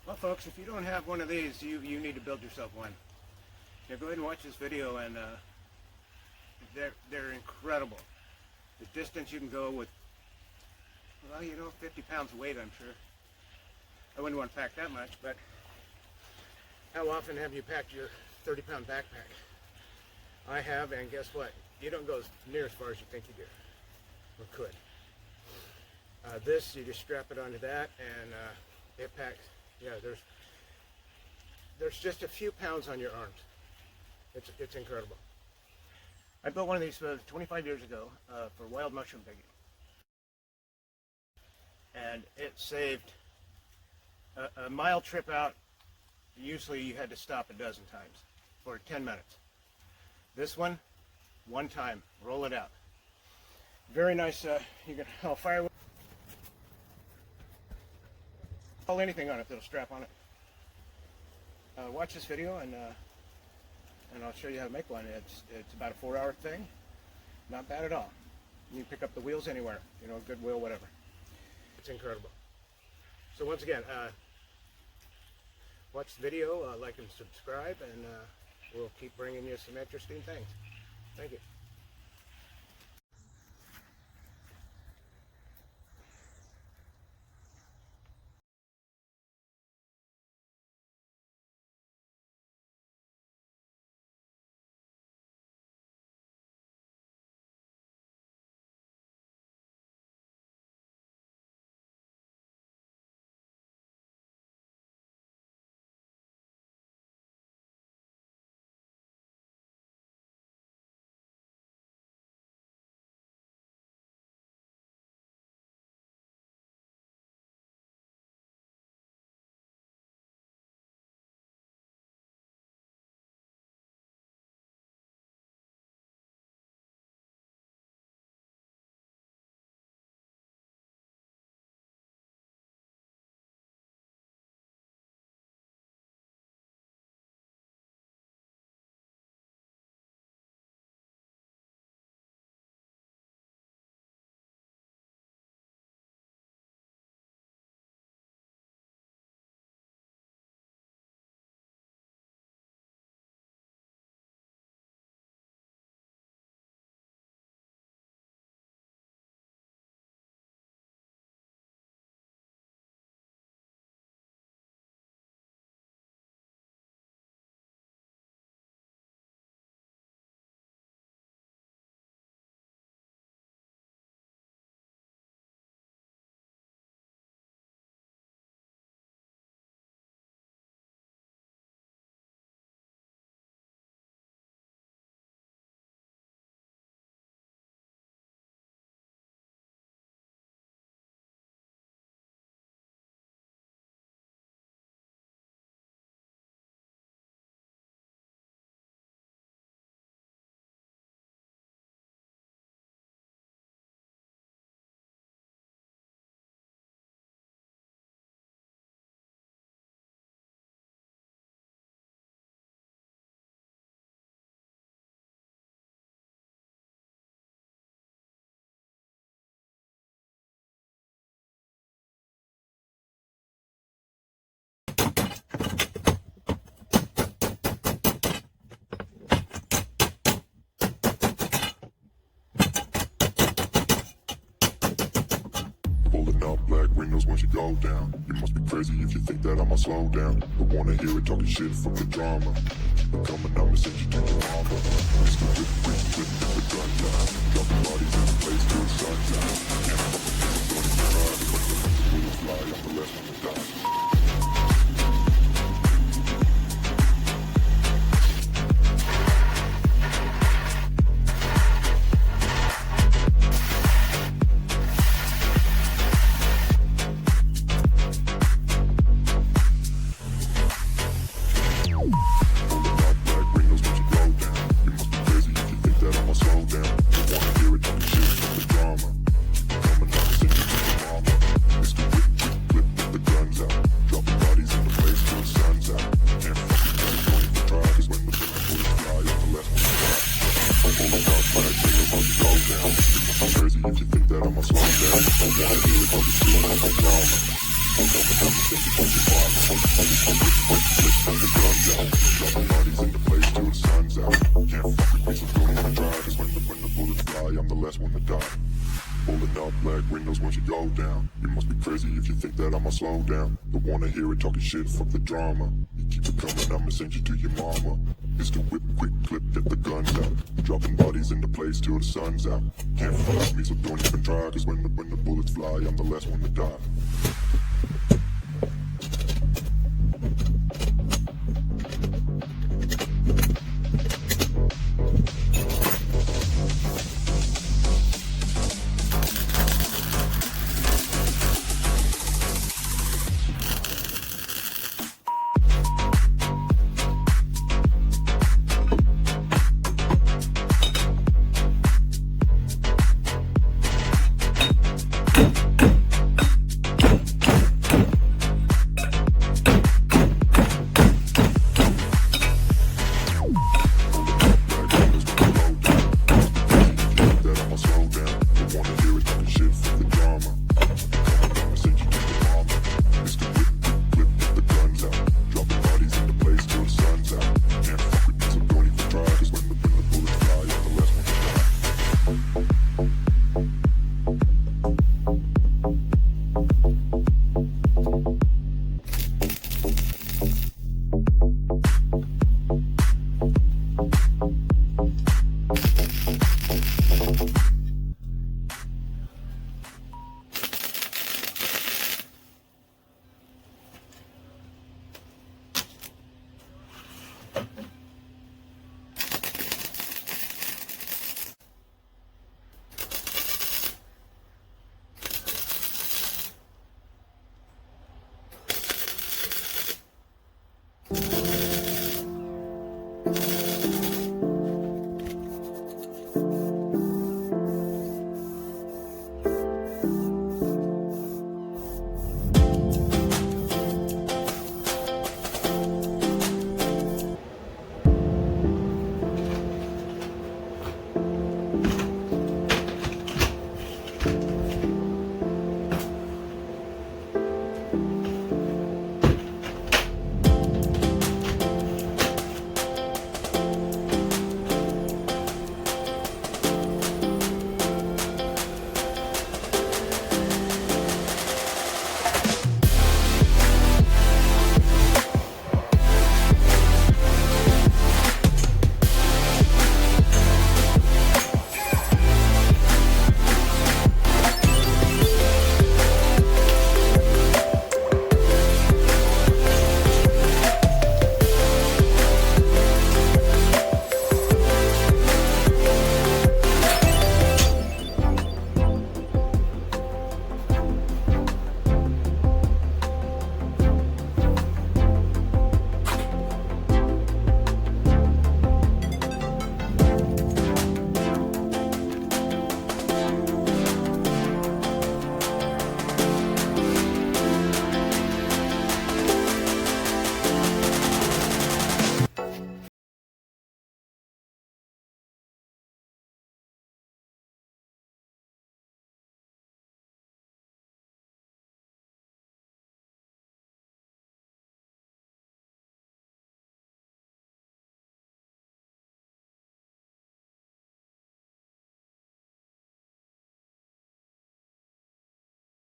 Well, folks, if you don't have one of these, you need to build yourself one. Now, go ahead and watch this video, and they're incredible. The distance you can go with, well, 50 pounds of weight, I'm sure. I wouldn't want to pack that much, but how often have you packed your 30-pound backpack? I have, and guess what? You don't go near as far as you think you do, or could. This, you just strap it onto that, and it packs. Yeah, there's just a few pounds on your arms. It's incredible. I built one of these 25 years ago for wild mushroom digging, and it saved a mile trip out. Usually you had to stop a dozen times for 10 minutes. This one time, roll it out. Very nice. You can fire. Anything on it that'll strap on it. Watch this video and I'll show you how to make one. It's about a 4-hour thing. Not bad at all. You can pick up the wheels anywhere, Goodwill, whatever. It's incredible. So once again, watch the video, like and subscribe, and we'll keep bringing you some interesting things. Thank you. Pulling up black windows once you go down. You must be crazy if you think that I'ma slow down. Don't wanna hear it talking shit from the drama. I'm coming, I'ma send you to your mama. It's the whip the gun down. Dropping bodies in the place till the sun down. Can't fuck with this, I'm gonna try. The bullets fly, I'm the last one to die. With the Dropping bodies into place till the sun's out. Can't fuck with me, so don't even try. Cause when the bullets fly, I'm the last one to die. Pulling up black windows once you go down. You must be crazy if you think that I'ma slow down. Don't wanna hear it talking shit, fuck the drama. You keep it coming, I'ma send you to your mama. It's the whip, quick clip, get the guns out. Dropping bodies into place till the sun's out. Can't fuck with me, so don't even try. Cause when the bullets fly, I'm the last one to die.